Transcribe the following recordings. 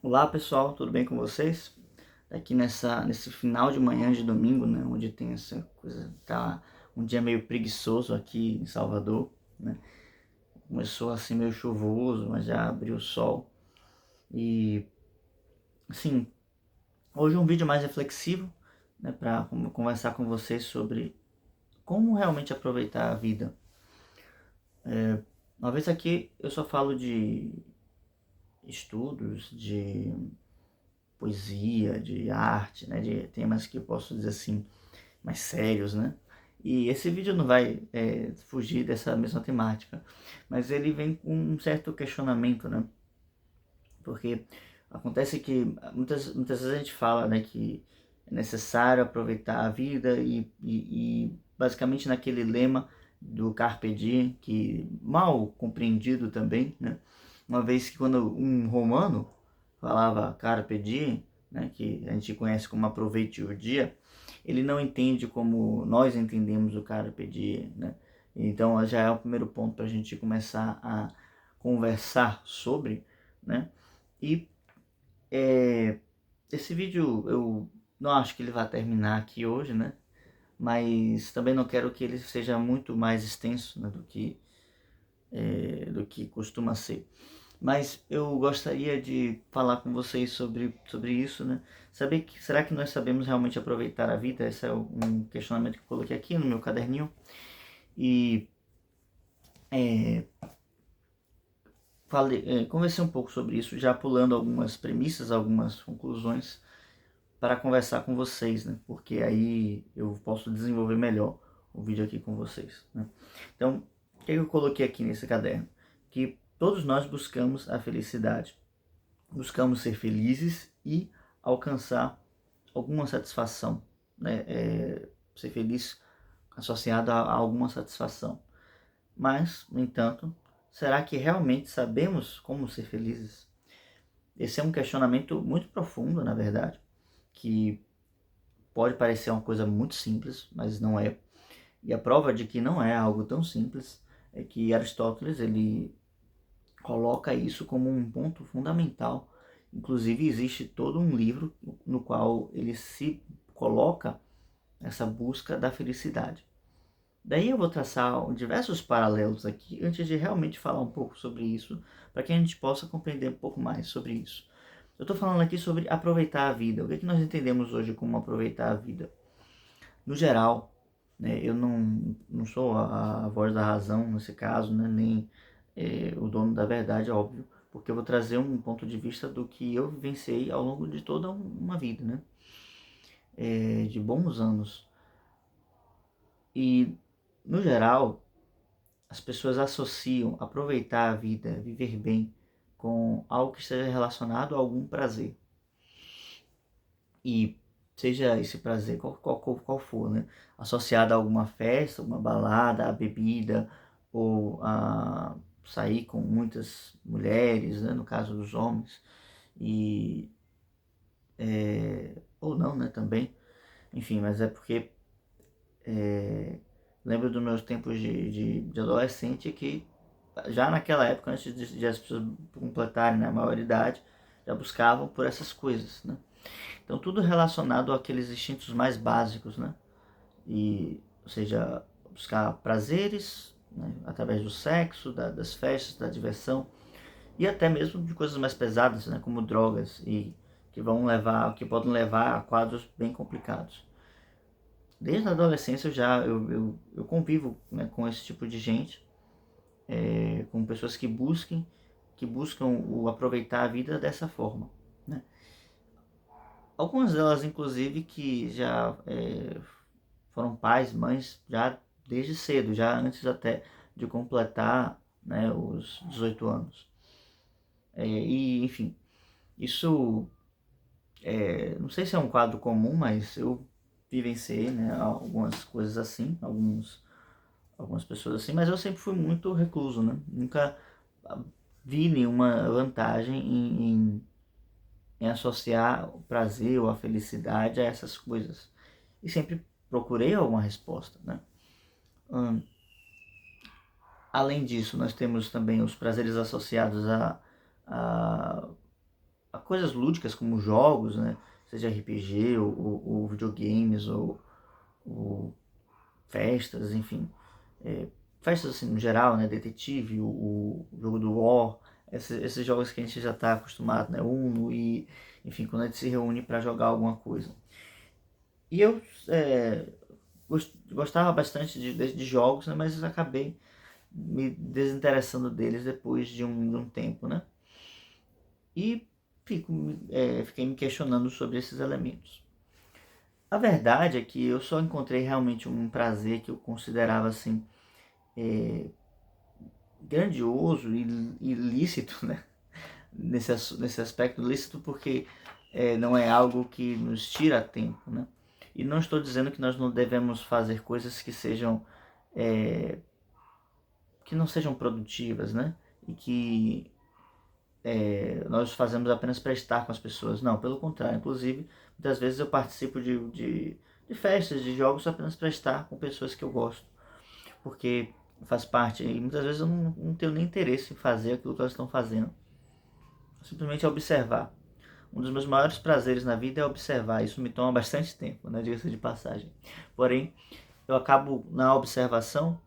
Olá pessoal, tudo bem com vocês? Aqui nesse final de manhã de domingo, né, onde tem essa coisa, tá um dia meio preguiçoso aqui em Salvador, né? Começou assim meio chuvoso, mas já abriu o sol. E assim, hoje é um vídeo mais reflexivo, né, para conversar com vocês sobre como realmente aproveitar a vida. Uma vez aqui eu só falo de estudos, de poesia, de arte, né, de temas que eu posso dizer assim mais sérios, né? E esse vídeo não vai fugir dessa mesma temática, mas ele vem com um certo questionamento, né? Porque acontece que muitas vezes a gente fala, né, que é necessário aproveitar a vida e basicamente naquele lema do Carpe Diem, que mal compreendido também, né? Uma vez que quando um romano falava Carpe Diem, né, que a gente conhece como aproveite o dia, ele não entende como nós entendemos o Carpe Diem, né? Então já é o primeiro ponto para a gente começar a conversar sobre, né? E esse vídeo eu não acho que ele vai terminar aqui hoje, né? Mas também não quero que ele seja muito mais extenso, né, do que costuma ser. Mas eu gostaria de falar com vocês sobre isso, né? Saber que, será que nós sabemos realmente aproveitar a vida? Esse é um questionamento que eu coloquei aqui no meu caderninho. E é, conversei um pouco sobre isso, já pulando algumas premissas, algumas conclusões para conversar com vocês, né? Porque aí eu posso desenvolver melhor o vídeo aqui com vocês, né? Então, o que eu coloquei aqui nesse caderno? Que todos nós buscamos a felicidade, buscamos ser felizes e alcançar alguma satisfação, né? Ser feliz associado a alguma satisfação. Mas, no entanto, será que realmente sabemos como ser felizes? Esse é um questionamento muito profundo, na verdade, que pode parecer uma coisa muito simples, mas não é. E a prova de que não é algo tão simples é que Aristóteles ele coloca isso como um ponto fundamental. Inclusive existe todo um livro no qual ele se coloca essa busca da felicidade. Daí eu vou traçar diversos paralelos aqui antes de realmente falar um pouco sobre isso, para que a gente possa compreender um pouco mais sobre isso. Eu estou falando aqui sobre aproveitar a vida. O que, é que nós entendemos hoje como aproveitar a vida? No geral, né, eu não sou a voz da razão nesse caso, né, nem o dono da verdade, óbvio, porque eu vou trazer um ponto de vista do que eu vivenciei ao longo de toda uma vida, né, de bons anos. E, no geral, as pessoas associam aproveitar a vida, viver bem, com algo que esteja relacionado a algum prazer. E seja esse prazer qual for, né? Associado a alguma festa, uma balada, a bebida, ou a sair com muitas mulheres, né? No caso dos homens, e ou não, né? Também, enfim, mas é porque lembro dos meus tempos de adolescente que já naquela época, antes de as pessoas completarem, né, a maioridade, já buscavam por essas coisas, né? Então tudo relacionado àqueles instintos mais básicos, né? E, ou seja, buscar prazeres, né, através do sexo, das festas, da diversão e até mesmo de coisas mais pesadas, né, como drogas e que podem levar a quadros bem complicados. Desde a adolescência eu convivo, né, com esse tipo de gente, com pessoas que buscam aproveitar a vida dessa forma, né? Algumas delas, inclusive, que já foram pais, mães, já desde cedo, já antes até de completar, né, os 18 anos. Enfim, isso não sei se é um quadro comum, mas eu vivenciei, né, algumas coisas assim, algumas pessoas assim, mas eu sempre fui muito recluso, né? Nunca vi nenhuma vantagem em associar o prazer ou a felicidade a essas coisas. E sempre procurei alguma resposta, né? Hum, Além disso, nós temos também os prazeres associados a coisas lúdicas como jogos, né? Seja RPG ou videogames ou festas, enfim. Festas assim no geral, né? Detetive, o jogo do War, esses jogos que a gente já está acostumado, né? Uno e, enfim, quando a gente se reúne para jogar alguma coisa. E eu gostava bastante de jogos, né? Mas eu acabei me desinteressando deles depois de um tempo, né? E fiquei me questionando sobre esses elementos. A verdade é que eu só encontrei realmente um prazer que eu considerava assim grandioso e lícito, né? Nesse aspecto lícito, porque não é algo que nos tira tempo, né? E não estou dizendo que nós não devemos fazer coisas que não sejam produtivas, né? E que nós fazemos apenas para estar com as pessoas. Não, pelo contrário. Inclusive, muitas vezes eu participo de festas, de jogos apenas para estar com pessoas que eu gosto. Porque faz parte, e muitas vezes eu não tenho nem interesse em fazer aquilo que elas estão fazendo. Simplesmente observar. Um dos meus maiores prazeres na vida é observar. Isso me toma bastante tempo, né? Diga-se de passagem. Porém, eu acabo na observação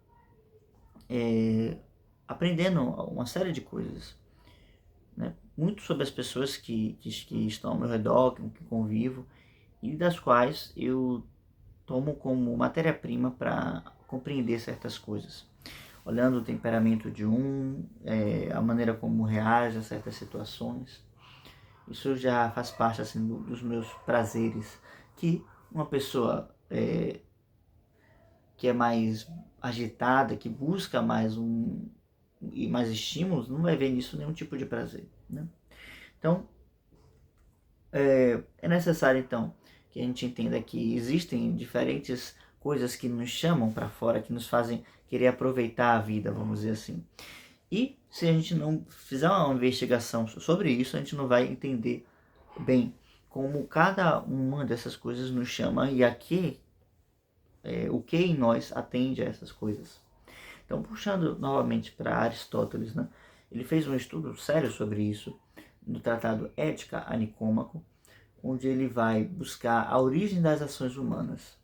aprendendo uma série de coisas, né? Muito sobre as pessoas que estão ao meu redor, com que convivo, e das quais eu tomo como matéria-prima para compreender certas coisas. Olhando o temperamento de a maneira como reage a certas situações. Isso já faz parte assim, dos meus prazeres, que uma pessoa que é mais agitada, que busca mais estímulos, não vai ver nisso nenhum tipo de prazer, né? Então, é necessário então que a gente entenda que existem diferentes coisas que nos chamam para fora, que nos fazem querer aproveitar a vida, vamos dizer assim. E se a gente não fizer uma investigação sobre isso, a gente não vai entender bem como cada uma dessas coisas nos chama e o que em nós atende a essas coisas. Então, puxando novamente para Aristóteles, né, ele fez um estudo sério sobre isso no tratado Ética a Nicômaco, onde ele vai buscar a origem das ações humanas.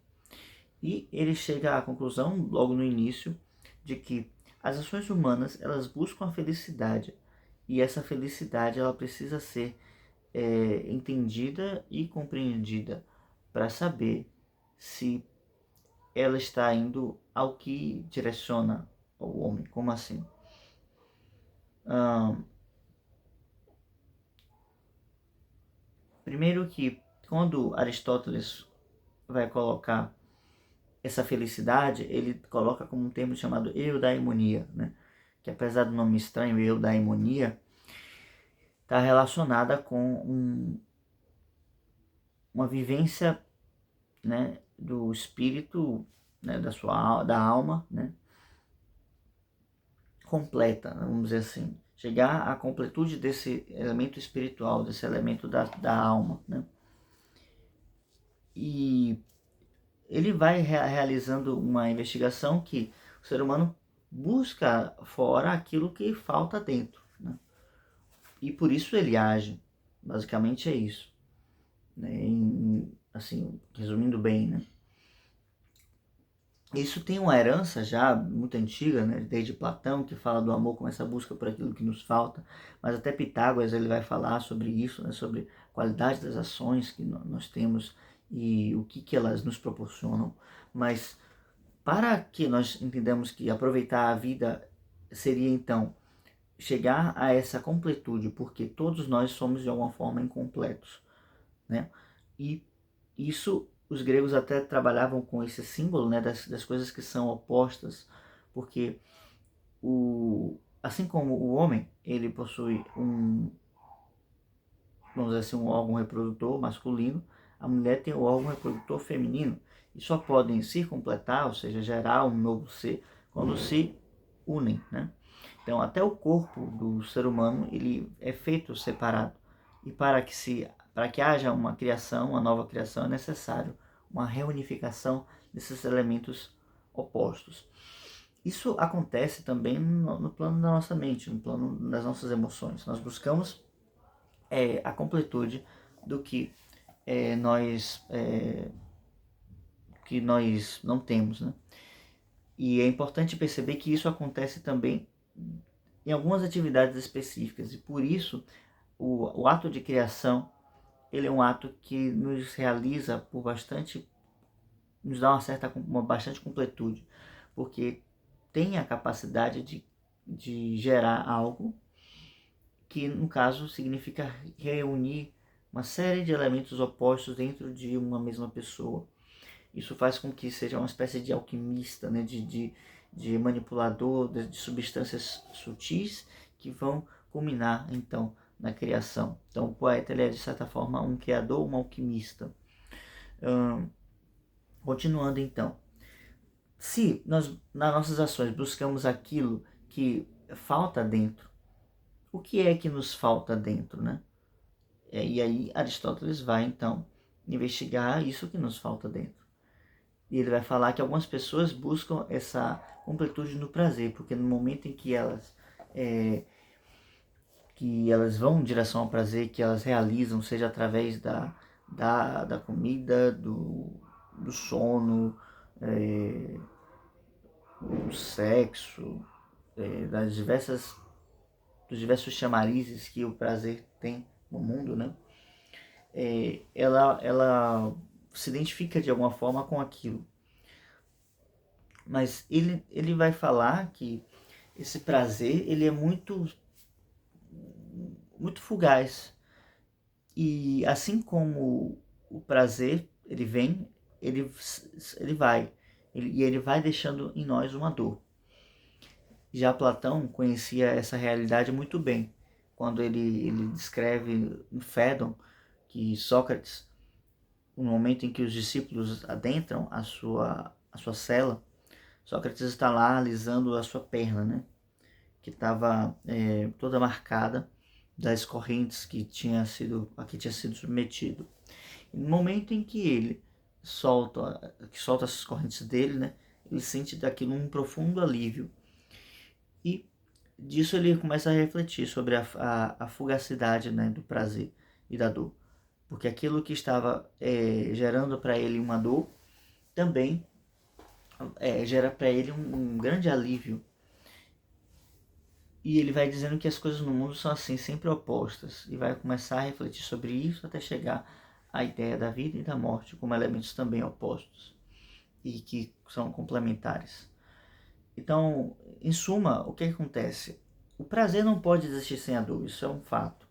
E ele chega à conclusão, logo no início, de que as ações humanas elas buscam a felicidade, e essa felicidade ela precisa ser entendida e compreendida para saber se ela está indo ao que direciona o homem. Como assim? Primeiro que quando Aristóteles vai colocar essa felicidade, ele coloca como um termo chamado eudaimonia, né? Que apesar do nome estranho, eudaimonia, está relacionada com uma vivência, né, do espírito, né, da alma, né, completa, vamos dizer assim. Chegar à completude desse elemento espiritual, desse elemento da alma, né? E ele vai realizando uma investigação que o ser humano busca fora aquilo que falta dentro, né? E por isso ele age. Basicamente é isso, né? Assim, resumindo bem, né? Isso tem uma herança já muito antiga, né? Desde Platão, que fala do amor como essa busca por aquilo que nos falta, mas até Pitágoras ele vai falar sobre isso, né? Sobre a qualidade das ações que nós temos e o que elas nos proporcionam. Mas para que nós entendamos que aproveitar a vida seria então chegar a essa completude, porque todos nós somos de alguma forma incompletos, né? E isso os gregos até trabalhavam com esse símbolo, né, das coisas que são opostas, porque assim como o homem ele possui vamos dizer assim, um órgão reprodutor masculino, a mulher tem o órgão reprodutor feminino e só podem se completar, ou seja, gerar um novo ser quando se unem, né? Então, até o corpo do ser humano ele é feito separado e para que haja uma criação, uma nova criação, é necessário uma reunificação desses elementos opostos. Isso acontece também no plano da nossa mente, no plano das nossas emoções. Nós buscamos a completude do que nós não temos, né? E é importante perceber que isso acontece também em algumas atividades específicas, e por isso o ato de criação, ele é um ato que nos realiza nos dá uma bastante completude, porque tem a capacidade de gerar algo que, no caso, significa reunir uma série de elementos opostos dentro de uma mesma pessoa. Isso faz com que seja uma espécie de alquimista, né? de manipulador de substâncias sutis que vão culminar, então, na criação. Então, o poeta, ele é, de certa forma, um criador, um alquimista. Continuando, então. Se nós, nas nossas ações, buscamos aquilo que falta dentro, o que é que nos falta dentro, né? E aí Aristóteles vai, então, investigar isso que nos falta dentro. E ele vai falar que algumas pessoas buscam essa completude no prazer, porque no momento em que elas vão em direção ao prazer, que elas realizam, seja através da comida, do sono, do sexo, dos diversos chamarizes que o prazer tem no mundo, né? Ela se identifica de alguma forma com aquilo. Mas ele vai falar que esse prazer, ele é muito fugaz. E assim como o prazer, ele vem, ele vai. E ele vai deixando em nós uma dor. Já Platão conhecia essa realidade muito bem, quando ele descreve em Fédon que Sócrates, no momento em que os discípulos adentram a sua cela, Sócrates está lá alisando a sua perna, né? Que estava toda marcada das correntes a que tinha sido submetido. E no momento em que ele solta essas correntes dele, né? Ele sente daquilo um profundo alívio. E disso ele começa a refletir sobre a fugacidade, né, do prazer e da dor. Porque aquilo que estava gerando para ele uma dor, também gera para ele um grande alívio. E ele vai dizendo que as coisas no mundo são assim, sempre opostas. E vai começar a refletir sobre isso até chegar à ideia da vida e da morte como elementos também opostos e que são complementares. Então, em suma, o que acontece? O prazer não pode existir sem a dor, isso é um fato,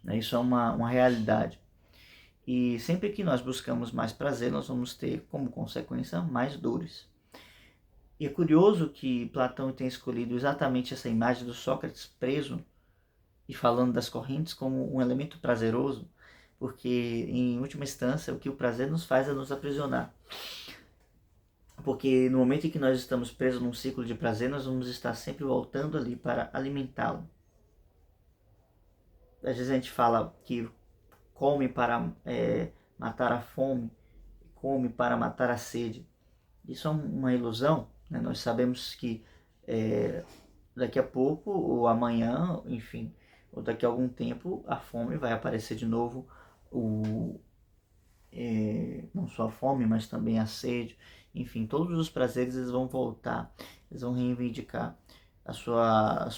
né? Isso é uma realidade. E sempre que nós buscamos mais prazer, nós vamos ter, como consequência, mais dores. E é curioso que Platão tenha escolhido exatamente essa imagem do Sócrates preso e falando das correntes como um elemento prazeroso, porque, em última instância, o que o prazer nos faz é nos aprisionar. Porque no momento em que nós estamos presos num ciclo de prazer, nós vamos estar sempre voltando ali para alimentá-lo. Às vezes a gente fala que come para matar a fome, come para matar a sede. Isso é uma ilusão, né? Nós sabemos que daqui a pouco, ou amanhã, enfim, ou daqui a algum tempo, a fome vai aparecer de novo, não só a fome, mas também a sede, enfim, todos os prazeres eles vão voltar, eles vão reivindicar a sua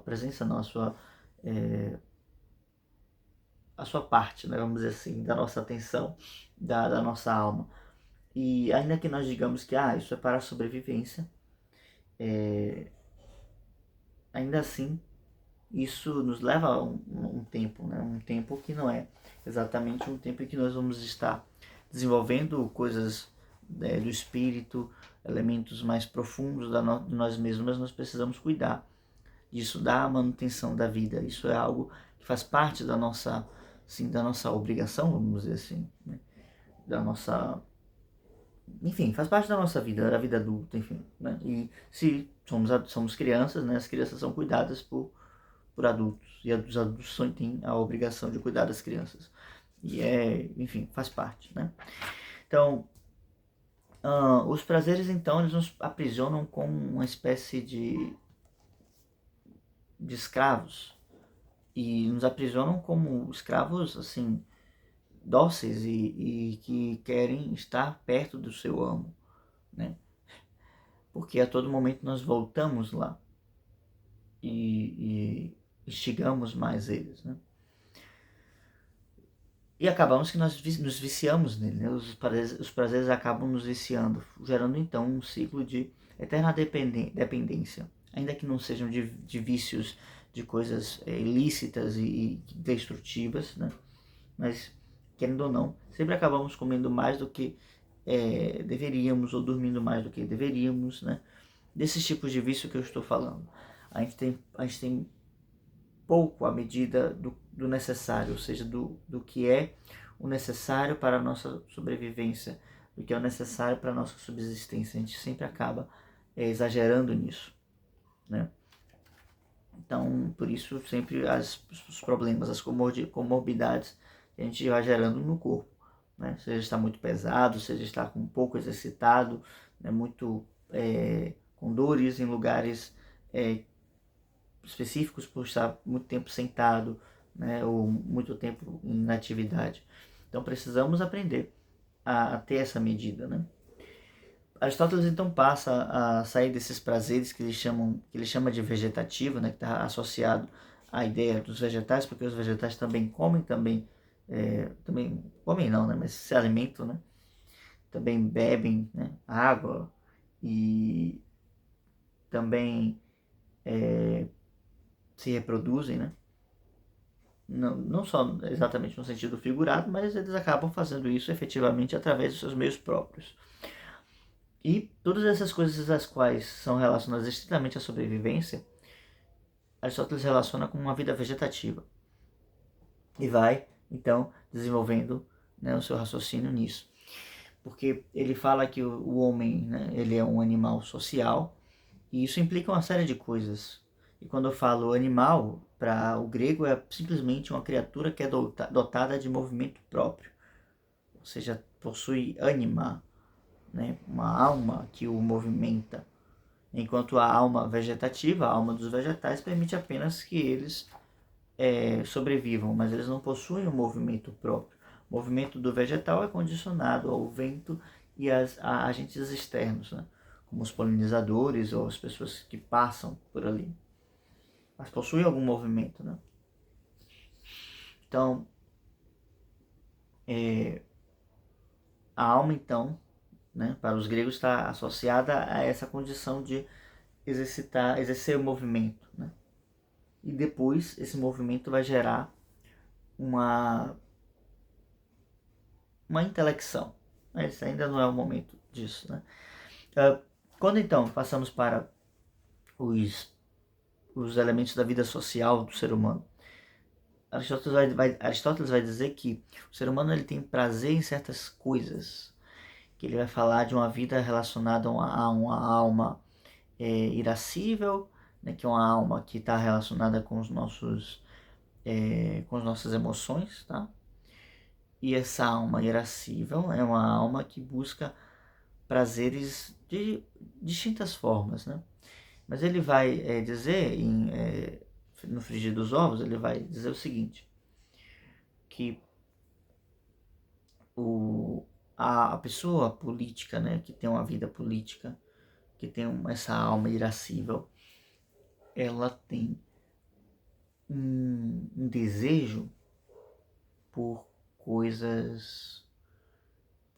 presença, não, a sua parte, né, vamos dizer assim, da nossa atenção, da nossa alma. E ainda que nós digamos que isso é para a sobrevivência, ainda assim isso nos leva a um tempo, né? Um tempo que não é exatamente um tempo em que nós vamos estar desenvolvendo coisas do espírito, elementos mais profundos de nós mesmos, mas nós precisamos cuidar disso, da manutenção da vida. Isso é algo que faz parte da nossa obrigação, vamos dizer assim, né? Da nossa, enfim, faz parte da nossa vida, da vida adulta, enfim, né? E se somos crianças, né? As crianças são cuidadas por adultos, e os adultos têm a obrigação de cuidar das crianças. E enfim, faz parte, né? Então, os prazeres, então, eles nos aprisionam como uma espécie de escravos, e nos aprisionam como escravos, assim, dóceis e que querem estar perto do seu amo, né? Porque a todo momento nós voltamos lá e instigamos mais eles, né? E acabamos que nós nos viciamos nele, né? Os prazeres acabam nos viciando, gerando então um ciclo de eterna dependência, ainda que não sejam de vícios de coisas ilícitas e destrutivas, né? Mas, querendo ou não, sempre acabamos comendo mais do que deveríamos ou dormindo mais do que deveríamos, né? Desses tipos de vício que eu estou falando. A gente tem pouco à medida do necessário, ou seja, do que é o necessário para a nossa sobrevivência, do que é o necessário para a nossa subsistência. A gente sempre acaba exagerando nisso, né? Então, por isso, sempre os problemas, as comorbidades que a gente vai gerando no corpo, né? Seja está muito pesado, seja está com pouco exercitado, né? Muito com dores em lugares específicos por estar muito tempo sentado, né, ou muito tempo em inatividade. Então precisamos aprender a ter essa medida, né? Aristóteles então passa a sair desses prazeres que ele chama de vegetativo, né, que está associado à ideia dos vegetais, porque os vegetais também comem, também comem não, né, mas se alimentam, né? Também bebem, né, água e também se reproduzem, né? Não só exatamente no sentido figurado, mas eles acabam fazendo isso efetivamente através dos seus meios próprios. E todas essas coisas as quais são relacionadas estritamente à sobrevivência, Aristóteles relaciona com uma vida vegetativa e vai, então, desenvolvendo, né, o seu raciocínio nisso. Porque ele fala que o homem, né, ele é um animal social e isso implica uma série de coisas. E quando eu falo animal, para o grego é simplesmente uma criatura que é dotada de movimento próprio, ou seja, possui ânima, né? Uma alma que o movimenta. Enquanto a alma vegetativa, a alma dos vegetais, permite apenas que eles sobrevivam, mas eles não possuem um movimento próprio. O movimento do vegetal é condicionado ao vento e a agentes externos, né? Como os polinizadores ou as pessoas que passam por ali. Mas possui algum movimento, né? Então, a alma, então, né, para os gregos está associada a essa condição de exercer o movimento, né? E depois esse movimento vai gerar uma, uma intelecção. Mas ainda não é o momento disso, né? Quando então passamos para os elementos da vida social do ser humano, Aristóteles vai dizer que o ser humano ele tem prazer em certas coisas, que ele vai falar de uma vida relacionada a uma alma irascível, né, que é uma alma que está relacionada com com as nossas emoções, tá? E essa alma irascível é uma alma que busca prazeres de distintas formas, né? Mas ele vai dizer, no frigir dos ovos, ele vai dizer o seguinte, que a pessoa política, né, que tem uma vida política, que tem essa alma irascível, ela tem um desejo por coisas,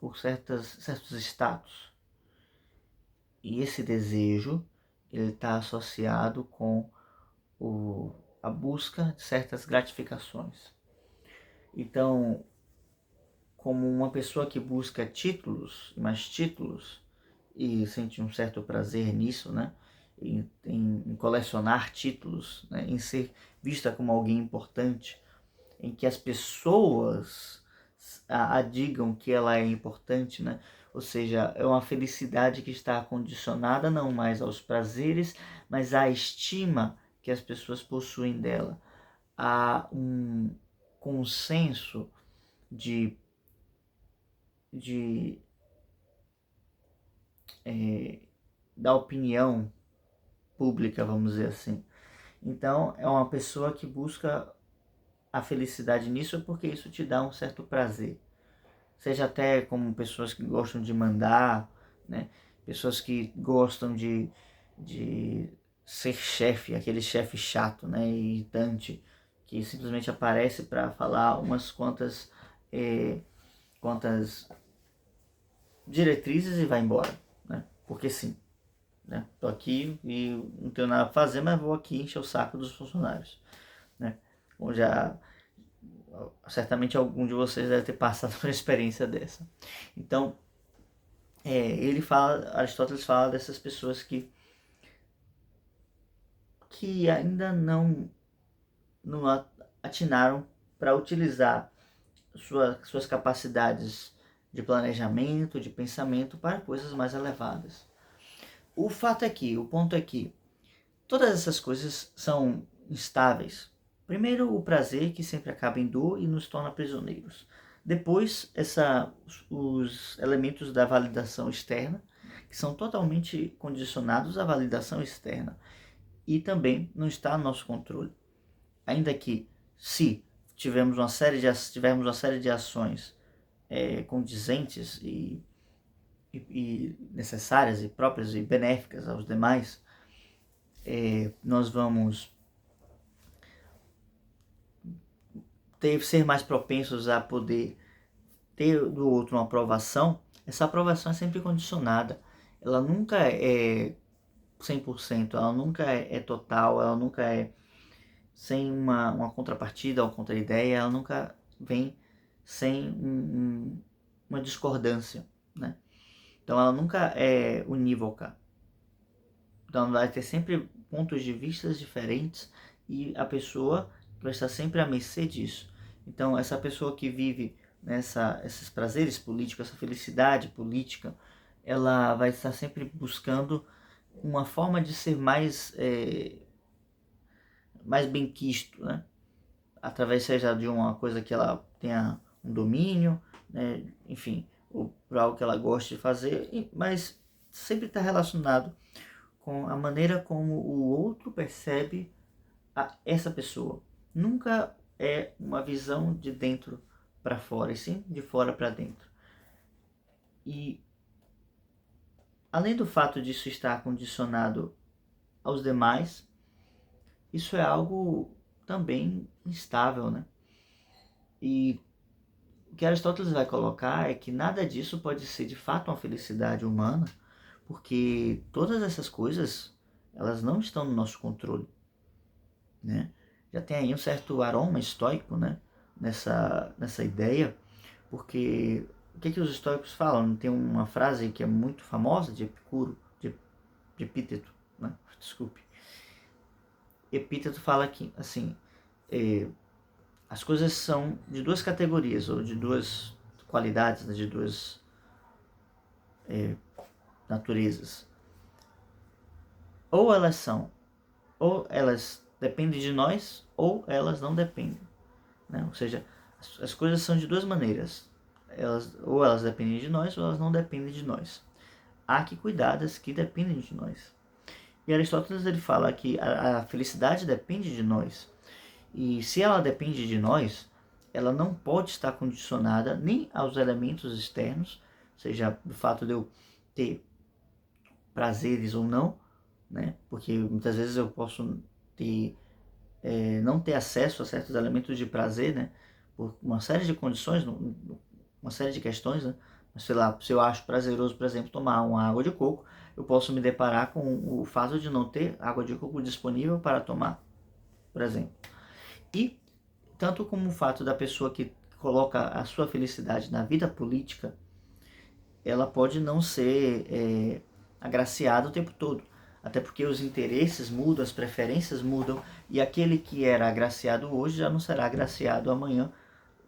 por certos status. E esse desejo ele está associado com a busca de certas gratificações. Então, como uma pessoa que busca títulos, mais títulos, e sente um certo prazer nisso, né? Em colecionar títulos, né? Em ser vista como alguém importante, em que as pessoas a digam que ela é importante, né? Ou seja, é uma felicidade que está condicionada não mais aos prazeres, mas à estima que as pessoas possuem dela, a um consenso de, de da opinião pública, vamos dizer assim. Então, é uma pessoa que busca a felicidade nisso é porque isso te dá um certo prazer. Seja até como pessoas que gostam de mandar, né? Pessoas que gostam de ser chefe, aquele chefe chato, né? Irritante, que simplesmente aparece para falar umas quantas diretrizes e vai embora, né? Porque sim, né? Tô aqui e não tenho nada a fazer, mas vou aqui encher o saco dos funcionários, né? Ou já certamente algum de vocês deve ter passado por uma experiência dessa. Então, Aristóteles fala dessas pessoas que ainda não atinaram para utilizar suas capacidades de planejamento, de pensamento para coisas mais elevadas. O ponto é que todas essas coisas são instáveis. Primeiro, o prazer, que sempre acaba em dor e nos torna prisioneiros. Depois, os elementos da validação externa, que são totalmente condicionados à validação externa e também não está no nosso controle. Ainda que, se tivermos uma série de ações condizentes e necessárias e próprias e benéficas aos demais, nós vamos ser mais propensos a poder ter do outro uma aprovação. Essa aprovação é sempre condicionada. Ela nunca é 100%, ela nunca é total, ela nunca é sem uma contrapartida ou contra-ideia, ela nunca vem sem uma discordância, né? Então ela nunca é unívoca. Então vai ter sempre pontos de vista diferentes e a pessoa vai estar sempre à mercê disso. Então essa pessoa que vive esses prazeres políticos, essa felicidade política, ela vai estar sempre buscando uma forma de ser mais benquisto, né? Através seja de uma coisa que ela tenha um domínio, né? Enfim, ou por algo que ela goste de fazer, mas sempre está relacionado com a maneira como o outro percebe essa pessoa. Nunca é uma visão de dentro para fora, e sim de fora para dentro. E além do fato disso estar condicionado aos demais, isso é algo também instável, né? E o que Aristóteles vai colocar é que nada disso pode ser de fato uma felicidade humana, porque todas essas coisas, elas não estão no nosso controle, né? Já tem aí um certo aroma estoico, né? Nessa ideia, porque o que os estoicos falam? Tem uma frase que é muito famosa de Epicuro, de Epíteto, né? Desculpe. Epíteto fala que, assim, as coisas são de duas categorias, ou de duas qualidades, né? De duas naturezas. Ou elas dependem de nós, ou elas não dependem, né? Ou seja, as coisas são de duas maneiras. Ou elas dependem de nós, ou elas não dependem de nós. Há que cuidar das que dependem de nós. E Aristóteles ele fala que a felicidade depende de nós. E se ela depende de nós, ela não pode estar condicionada nem aos elementos externos, seja do fato de eu ter prazeres ou não, né? Porque muitas vezes eu posso não ter acesso a certos elementos de prazer, né? Por uma série de condições, uma série de questões, né? Sei lá, se eu acho prazeroso, por exemplo, tomar uma água de coco, eu posso me deparar com o fato de não ter água de coco disponível para tomar, por exemplo. E tanto como o fato da pessoa que coloca a sua felicidade na vida política, ela pode não ser agraciada o tempo todo. Até porque os interesses mudam, as preferências mudam, e aquele que era agraciado hoje já não será agraciado amanhã,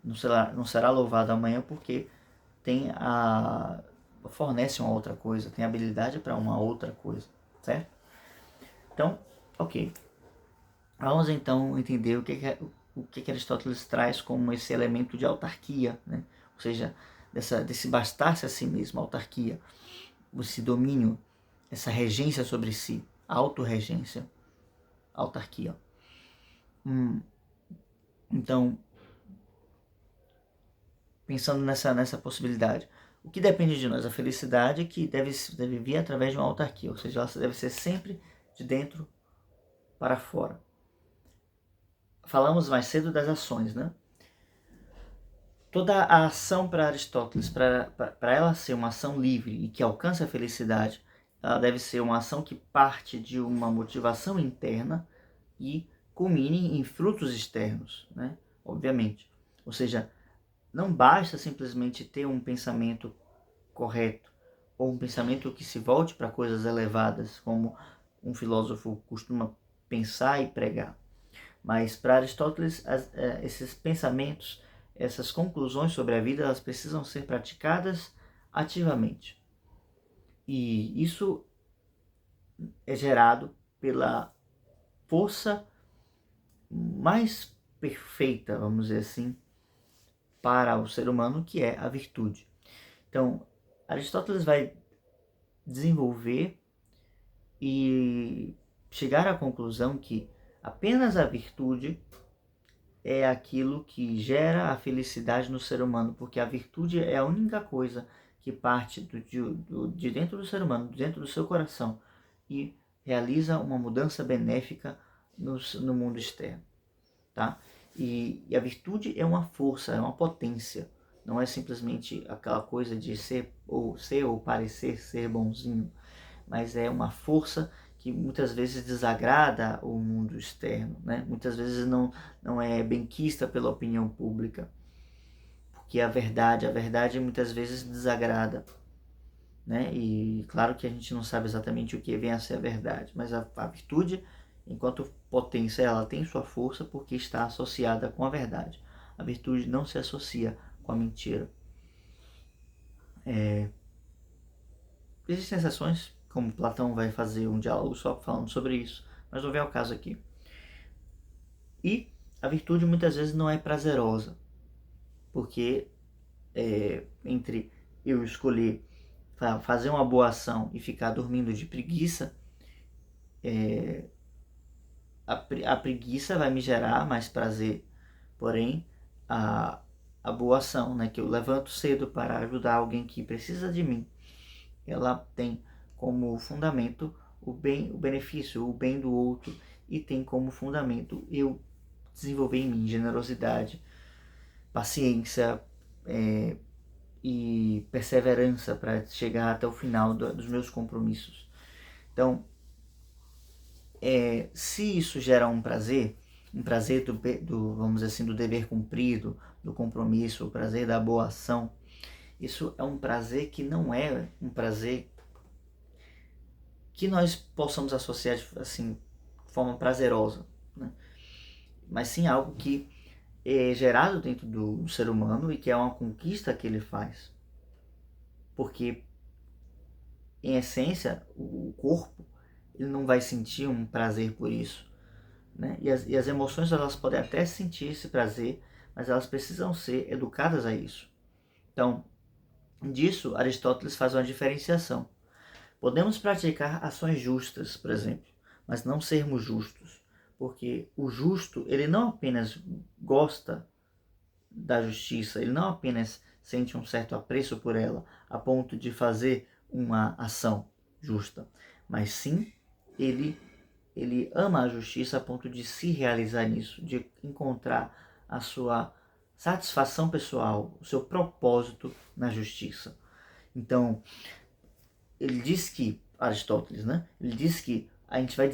não será louvado amanhã porque fornece uma outra coisa, tem habilidade para uma outra coisa, certo? Então, ok. Vamos então entender o que Aristóteles traz como esse elemento de autarquia, né? Ou seja, desse bastar-se a si mesmo, autarquia, esse domínio, essa regência sobre si, autorregência, autarquia. Então, pensando nessa possibilidade, o que depende de nós? A felicidade que deve vir através de uma autarquia, ou seja, ela deve ser sempre de dentro para fora. Falamos mais cedo das ações, né? Toda a ação para Aristóteles, para ela ser uma ação livre e que alcance a felicidade, ela deve ser uma ação que parte de uma motivação interna e culmine em frutos externos, né? Obviamente. Ou seja, não basta simplesmente ter um pensamento correto ou um pensamento que se volte para coisas elevadas, como um filósofo costuma pensar e pregar. Mas para Aristóteles, esses pensamentos, essas conclusões sobre a vida, elas precisam ser praticadas ativamente. E isso é gerado pela força mais perfeita, vamos dizer assim, para o ser humano, que é a virtude. Então, Aristóteles vai desenvolver e chegar à conclusão que apenas a virtude é aquilo que gera a felicidade no ser humano, porque a virtude é a única coisa que parte de dentro do ser humano, dentro do seu coração, e realiza uma mudança benéfica no mundo externo, tá? E a virtude é uma força, é uma potência, não é simplesmente aquela coisa de ser ou parecer ser bonzinho, mas é uma força que muitas vezes desagrada o mundo externo, né? Muitas vezes não é benquista pela opinião pública, porque a verdade muitas vezes desagrada, né? E claro que a gente não sabe exatamente o que vem a ser a verdade, mas a virtude, enquanto potência, ela tem sua força porque está associada com a verdade. A virtude não se associa com a mentira. Existem exceções, como Platão vai fazer um diálogo só falando sobre isso, mas não vem ao caso aqui. E a virtude muitas vezes não é prazerosa, porque entre eu escolher fazer uma boa ação e ficar dormindo de preguiça, a preguiça vai me gerar mais prazer, porém a boa ação, né, que eu levanto cedo para ajudar alguém que precisa de mim, ela tem como fundamento o benefício, o bem do outro, e tem como fundamento eu desenvolver em mim generosidade, paciência e perseverança para chegar até o final dos meus compromissos. Então, se isso gera um prazer vamos dizer assim, do dever cumprido, do compromisso, o prazer da boa ação, isso é um prazer que não é um prazer que nós possamos associar assim, de forma prazerosa, né? Mas sim algo que é gerado dentro do ser humano e que é uma conquista que ele faz. Porque, em essência, o corpo ele não vai sentir um prazer por isso, né? E as emoções elas podem até sentir esse prazer, mas elas precisam ser educadas a isso. Então, disso, Aristóteles faz uma diferenciação. Podemos praticar ações justas, por exemplo, mas não sermos justos, porque o justo, ele não apenas gosta da justiça, ele não apenas sente um certo apreço por ela, a ponto de fazer uma ação justa, mas sim ele ama a justiça a ponto de se realizar nisso, de encontrar a sua satisfação pessoal, o seu propósito na justiça. Então, ele diz que, Aristóteles, né? Ele diz que a gente vai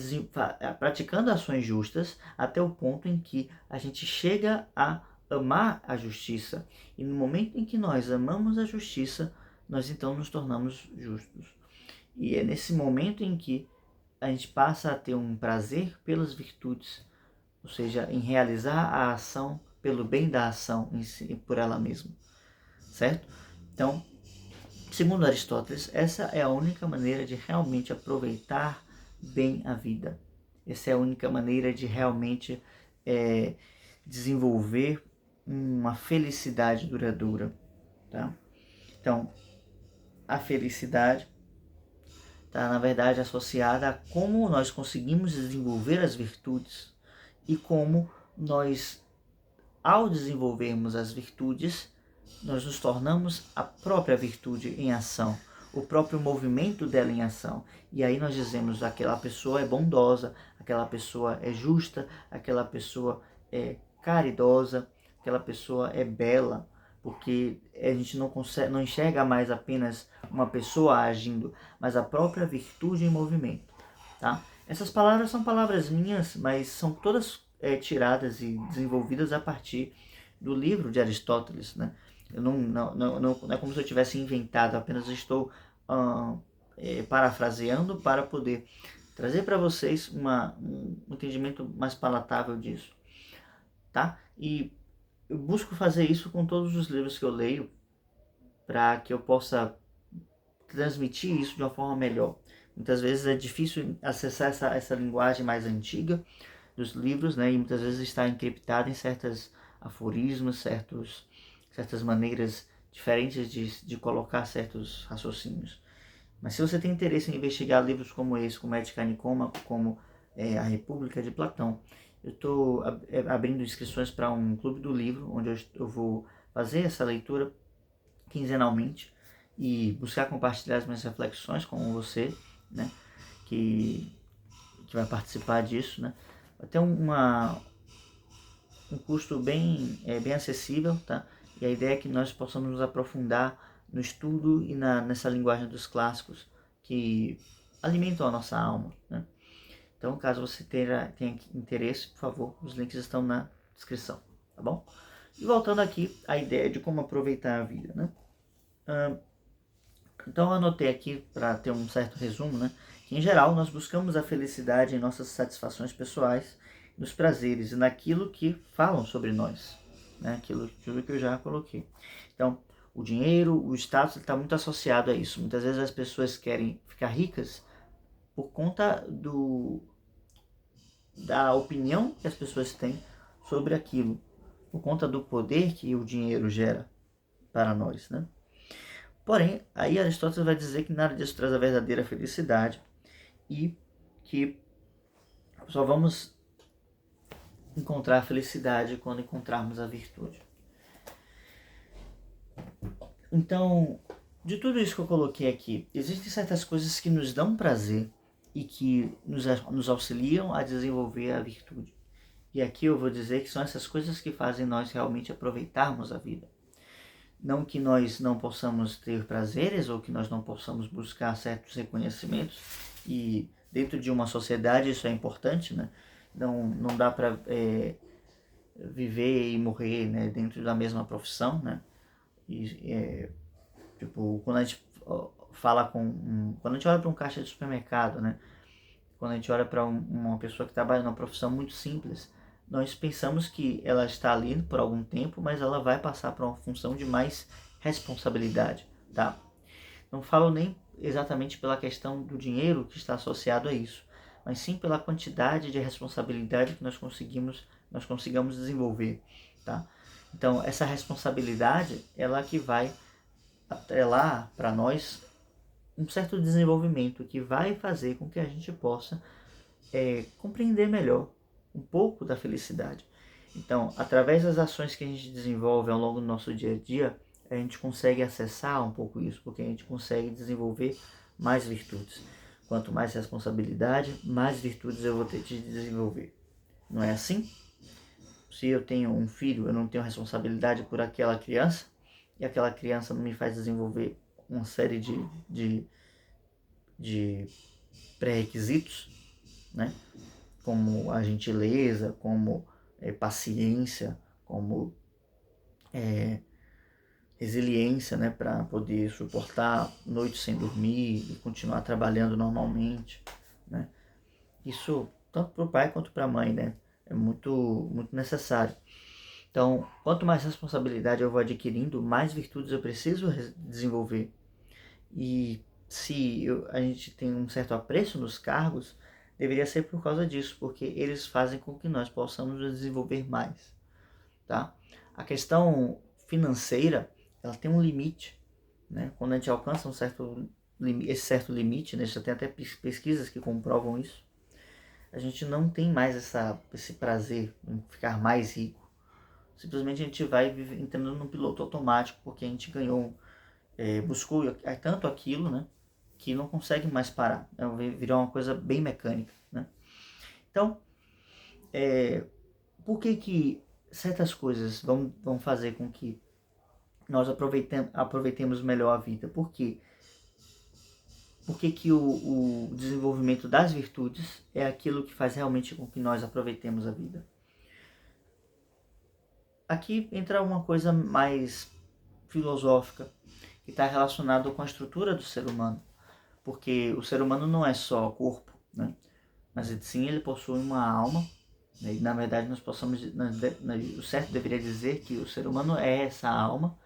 praticando ações justas até o ponto em que a gente chega a amar a justiça. E no momento em que nós amamos a justiça, nós então nos tornamos justos. E é nesse momento em que a gente passa a ter um prazer pelas virtudes, ou seja, em realizar a ação pelo bem da ação em si, por ela mesma, certo? Então, segundo Aristóteles, essa é a única maneira de realmente aproveitar bem a vida. Essa é a única maneira de realmente desenvolver uma felicidade duradoura, tá? Então, a felicidade está, na verdade, associada a como nós conseguimos desenvolver as virtudes e como nós ao desenvolvermos as virtudes, nós nos tornamos a própria virtude em ação, o próprio movimento dela em ação. E aí nós dizemos, aquela pessoa é bondosa, aquela pessoa é justa, aquela pessoa é caridosa, aquela pessoa é bela, porque a gente não enxerga mais apenas uma pessoa agindo, mas a própria virtude em movimento, tá? Essas palavras são palavras minhas, mas são todas tiradas e desenvolvidas a partir do livro de Aristóteles, né? Eu não é como se eu tivesse inventado, apenas estou parafraseando para poder trazer para vocês um entendimento mais palatável disso, tá? E eu busco fazer isso com todos os livros que eu leio, para que eu possa transmitir isso de uma forma melhor. Muitas vezes é difícil acessar essa linguagem mais antiga dos livros, né? E muitas vezes está encriptada em certos aforismos, certas maneiras diferentes de colocar certos raciocínios. Mas se você tem interesse em investigar livros como esse, como Ética Nicômaco, como A República de Platão, eu estou abrindo inscrições para um clube do livro, onde eu vou fazer essa leitura quinzenalmente e buscar compartilhar as minhas reflexões com você, né, que vai participar disso, né. Vai ter um custo bem acessível, tá? E a ideia é que nós possamos nos aprofundar no estudo e nessa linguagem dos clássicos que alimentam a nossa alma, né? Então, caso você tenha interesse, por favor, os links estão na descrição, tá bom? E voltando aqui à ideia de como aproveitar a vida, né? Então, eu anotei aqui, para ter um certo resumo, né, que em geral nós buscamos a felicidade em nossas satisfações pessoais, nos prazeres e naquilo que falam sobre nós, né, aquilo que eu já coloquei. Então, o dinheiro, o status está muito associado a isso. Muitas vezes as pessoas querem ficar ricas por conta da opinião que as pessoas têm sobre aquilo, por conta do poder que o dinheiro gera para nós, né? Porém, aí Aristóteles vai dizer que nada disso traz a verdadeira felicidade e que só vamos encontrar a felicidade quando encontrarmos a virtude. Então, de tudo isso que eu coloquei aqui, existem certas coisas que nos dão prazer e que nos auxiliam a desenvolver a virtude. E aqui eu vou dizer que são essas coisas que fazem nós realmente aproveitarmos a vida. Não que nós não possamos ter prazeres ou que nós não possamos buscar certos reconhecimentos, e dentro de uma sociedade isso é importante, né? Não dá para viver e morrer, né, dentro da mesma profissão, né? E, tipo, quando a gente quando a gente olha para um caixa de supermercado, né? Quando a gente olha para uma pessoa que trabalha numa profissão muito simples, nós pensamos que ela está ali por algum tempo, mas ela vai passar para uma função de mais responsabilidade, tá? Não falo nem exatamente pela questão do dinheiro que está associado a isso, mas sim pela quantidade de responsabilidade que nós consigamos desenvolver, tá? Então, essa responsabilidade, ela que vai atrelar para nós um certo desenvolvimento que vai fazer com que a gente possa compreender melhor um pouco da felicidade. Então, através das ações que a gente desenvolve ao longo do nosso dia a dia, a gente consegue acessar um pouco isso, porque a gente consegue desenvolver mais virtudes. Quanto mais responsabilidade, mais virtudes eu vou ter de desenvolver. Não é assim? Se eu tenho um filho, eu não tenho responsabilidade por aquela criança, e aquela criança não me faz desenvolver uma série de pré-requisitos, né? Como a gentileza, como paciência, como resiliência, né, para poder suportar noites sem dormir e continuar trabalhando normalmente, né? Isso tanto para o pai quanto para a mãe, né? É muito necessário. Então, quanto mais responsabilidade eu vou adquirindo, mais virtudes eu preciso desenvolver. E se a gente tem um certo apreço nos cargos, deveria ser por causa disso, porque eles fazem com que nós possamos desenvolver mais, tá? A questão financeira, ela tem um limite, né? Quando a gente alcança esse certo limite, né? Já tem até pesquisas que comprovam isso, a gente não tem mais esse prazer em ficar mais rico, simplesmente a gente vai entrando no piloto automático, porque a gente ganhou, buscou tanto aquilo, né, que não consegue mais parar, virou uma coisa bem mecânica, né? Então, por que certas coisas vão fazer com que nós aproveitemos melhor a vida? Por quê? Por que o desenvolvimento das virtudes é aquilo que faz realmente com que nós aproveitemos a vida? Aqui entra uma coisa mais filosófica, que está relacionado com a estrutura do ser humano. Porque o ser humano não é só corpo, né? Mas sim, ele possui uma alma, né? E na verdade o certo deveria dizer que o ser humano é essa alma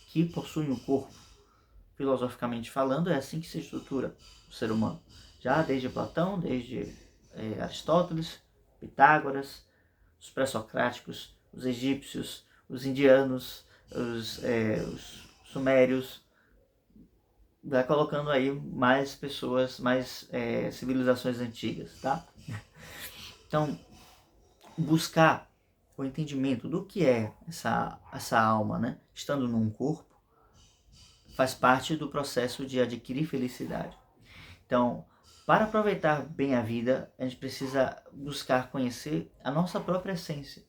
que possui um corpo. Filosoficamente falando, é assim que se estrutura o ser humano. Já desde Platão, desde Aristóteles, Pitágoras, os pré-socráticos, os egípcios, os indianos, os sumérios, vai colocando aí mais pessoas, mais civilizações antigas, tá? Então, buscar o entendimento do que é essa alma, né? Estando num corpo, faz parte do processo de adquirir felicidade. Então, para aproveitar bem a vida, a gente precisa buscar conhecer a nossa própria essência.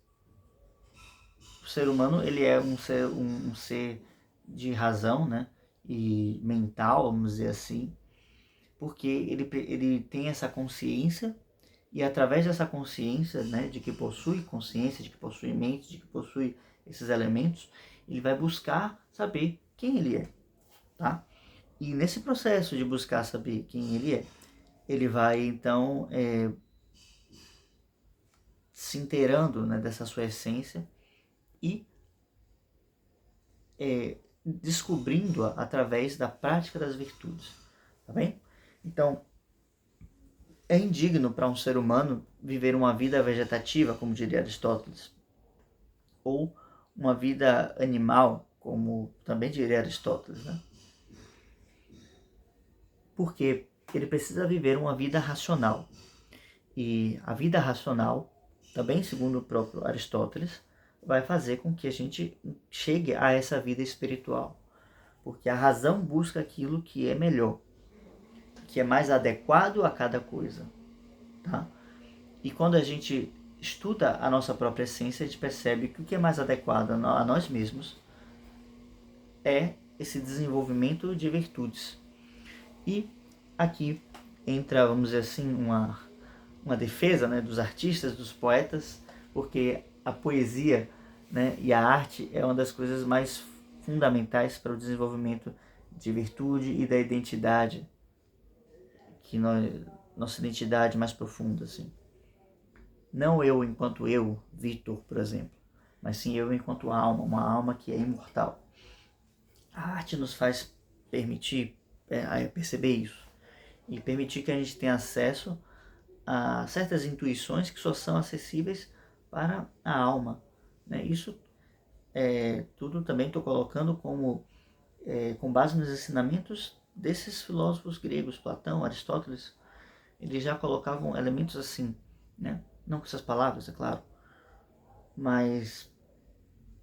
O ser humano, ele é um ser de razão, né? E mental, vamos dizer assim, porque ele tem essa consciência, e através dessa consciência, né, de que possui consciência, de que possui mente, de que possui esses elementos, ele vai buscar saber quem ele é, tá? E nesse processo de buscar saber quem ele é, ele vai então se inteirando, né, dessa sua essência e descobrindo-a através da prática das virtudes, tá bem? Então, é indigno para um ser humano viver uma vida vegetativa, como diria Aristóteles, ou uma vida animal, como também diria Aristóteles, né? Porque ele precisa viver uma vida racional. E a vida racional, também segundo o próprio Aristóteles, vai fazer com que a gente chegue a essa vida espiritual. Porque a razão busca aquilo que é melhor, que é mais adequado a cada coisa, tá? E quando a gente estuda a nossa própria essência, a gente percebe que o que é mais adequado a nós mesmos é esse desenvolvimento de virtudes. E aqui entra, vamos dizer assim, uma defesa, né, dos artistas, dos poetas, porque a poesia, né, e a arte é uma das coisas mais fundamentais para o desenvolvimento de virtude e da identidade, nossa identidade mais profunda, assim. Não eu enquanto eu, Vitor, por exemplo, mas sim eu enquanto alma, uma alma que é imortal. A arte nos faz perceber isso e permitir que a gente tenha acesso a certas intuições que só são acessíveis para a alma, né? Isso tudo também estou colocando com base nos ensinamentos desses filósofos gregos, Platão, Aristóteles. Eles já colocavam elementos assim, né? Não com essas palavras, é claro, mas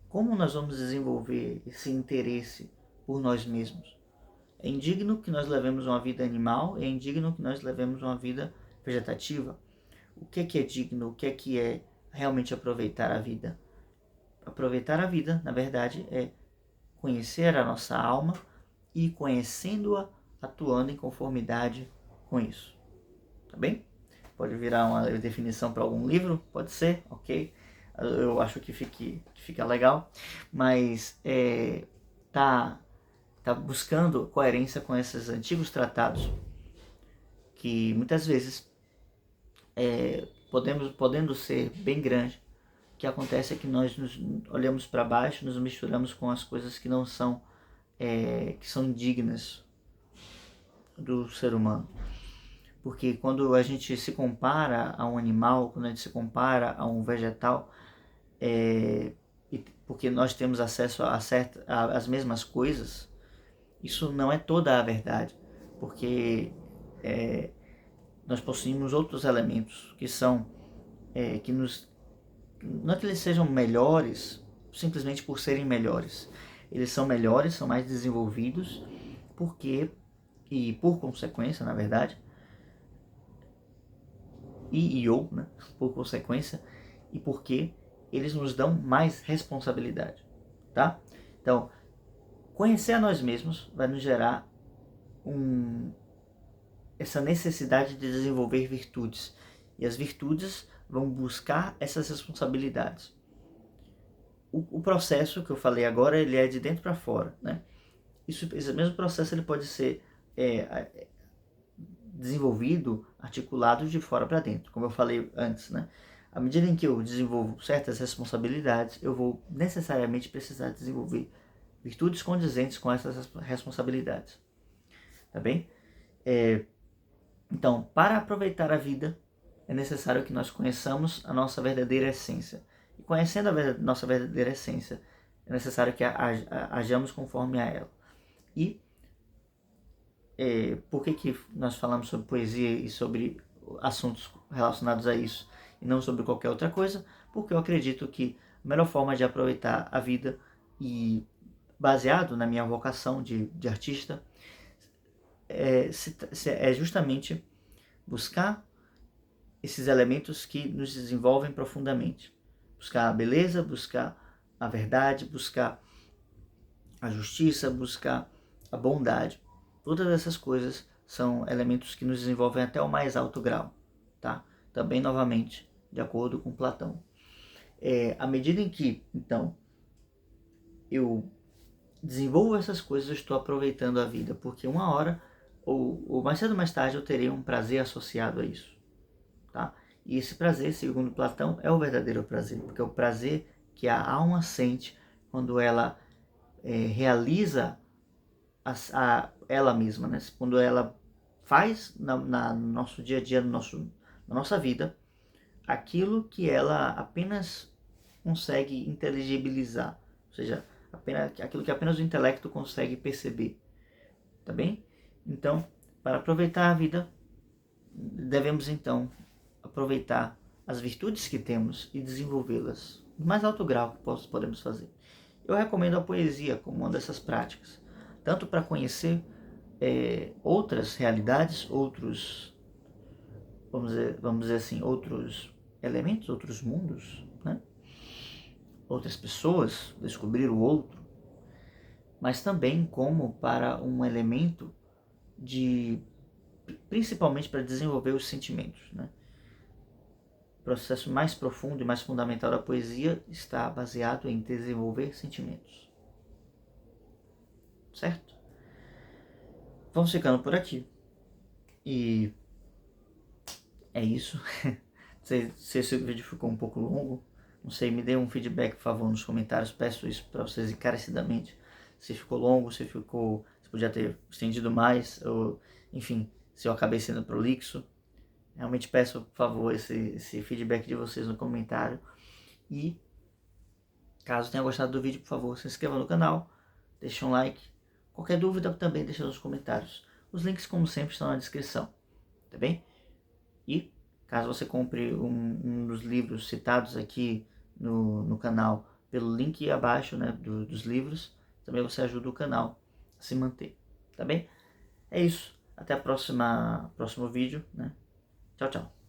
como nós vamos desenvolver esse interesse por nós mesmos? É indigno que nós levemos uma vida animal, é indigno que nós levemos uma vida vegetativa. O que é digno? O que é realmente aproveitar a vida? Aproveitar a vida, na verdade, é conhecer a nossa alma e, conhecendo-a, atuando em conformidade com isso. Tá bem? Pode virar uma definição para algum livro, pode ser, ok? Eu acho que fica legal, mas tá buscando coerência com esses antigos tratados, que muitas vezes, podendo ser bem grande, o que acontece é que nós nos olhamos para baixo, nos misturamos com as coisas que não são, que são indignas do ser humano. Porque quando a gente se compara a um animal, quando a gente se compara a um vegetal, porque nós temos acesso às mesmas coisas, isso não é toda a verdade, porque nós possuímos outros elementos que são, que nos, não é que eles sejam melhores simplesmente por serem melhores. Eles são melhores, são mais desenvolvidos, porque, e por consequência, na verdade, né, por consequência, e porque eles nos dão mais responsabilidade, tá? Então, conhecer a nós mesmos vai nos gerar essa necessidade de desenvolver virtudes, e as virtudes vão buscar essas responsabilidades. O processo que eu falei agora, ele é de dentro para fora, né? Esse mesmo processo ele pode ser desenvolvido, articulado de fora para dentro, como eu falei antes, né? À medida em que eu desenvolvo certas responsabilidades, eu vou necessariamente precisar desenvolver virtudes condizentes com essas responsabilidades, tá bem? Então, para aproveitar a vida, é necessário que nós conheçamos a nossa verdadeira essência. E conhecendo a nossa verdadeira essência, é necessário que hajamos conforme a ela. E por que nós falamos sobre poesia e sobre assuntos relacionados a isso, e não sobre qualquer outra coisa? Porque eu acredito que a melhor forma de aproveitar a vida, e baseado na minha vocação de artista, é justamente buscar esses elementos que nos desenvolvem profundamente. Buscar a beleza, buscar a verdade, buscar a justiça, buscar a bondade. Todas essas coisas são elementos que nos desenvolvem até o mais alto grau, tá? Também, novamente, de acordo com Platão. À medida em que, então, eu desenvolvo essas coisas, eu estou aproveitando a vida, porque uma hora, ou mais cedo ou mais tarde, eu terei um prazer associado a isso, tá? E esse prazer, segundo Platão, é o verdadeiro prazer, porque é o prazer que a alma sente quando ela realiza ela mesma, né? Quando ela faz no nosso dia a dia, na nossa vida, aquilo que ela apenas consegue inteligibilizar, ou seja, aquilo que apenas o intelecto consegue perceber, tá bem? Então, para aproveitar a vida, devemos então aproveitar as virtudes que temos e desenvolvê-las no mais alto grau que podemos fazer. Eu recomendo a poesia como uma dessas práticas, tanto para conhecer outras realidades, outros, vamos dizer assim, outros elementos, outros mundos, né? Outras pessoas, descobrir o outro, mas também como para um elemento principalmente para desenvolver os sentimentos, né? O processo mais profundo e mais fundamental da poesia está baseado em desenvolver sentimentos, certo? Vamos ficando por aqui. E é isso. Se esse vídeo ficou um pouco longo, não sei, me dê um feedback, por favor, nos comentários. Peço isso para vocês encarecidamente. Se ficou longo, se podia ter estendido mais, ou, enfim, se eu acabei sendo prolixo. Realmente peço, por favor, esse feedback de vocês no comentário. E, caso tenha gostado do vídeo, por favor, se inscreva no canal, deixe um like. Qualquer dúvida também deixa nos comentários. Os links, como sempre, estão na descrição, tá bem? E, caso você compre um dos livros citados aqui no canal pelo link abaixo, né, dos livros, também você ajuda o canal a se manter, tá bem? É isso. Até próximo vídeo, né? Tchau, tchau.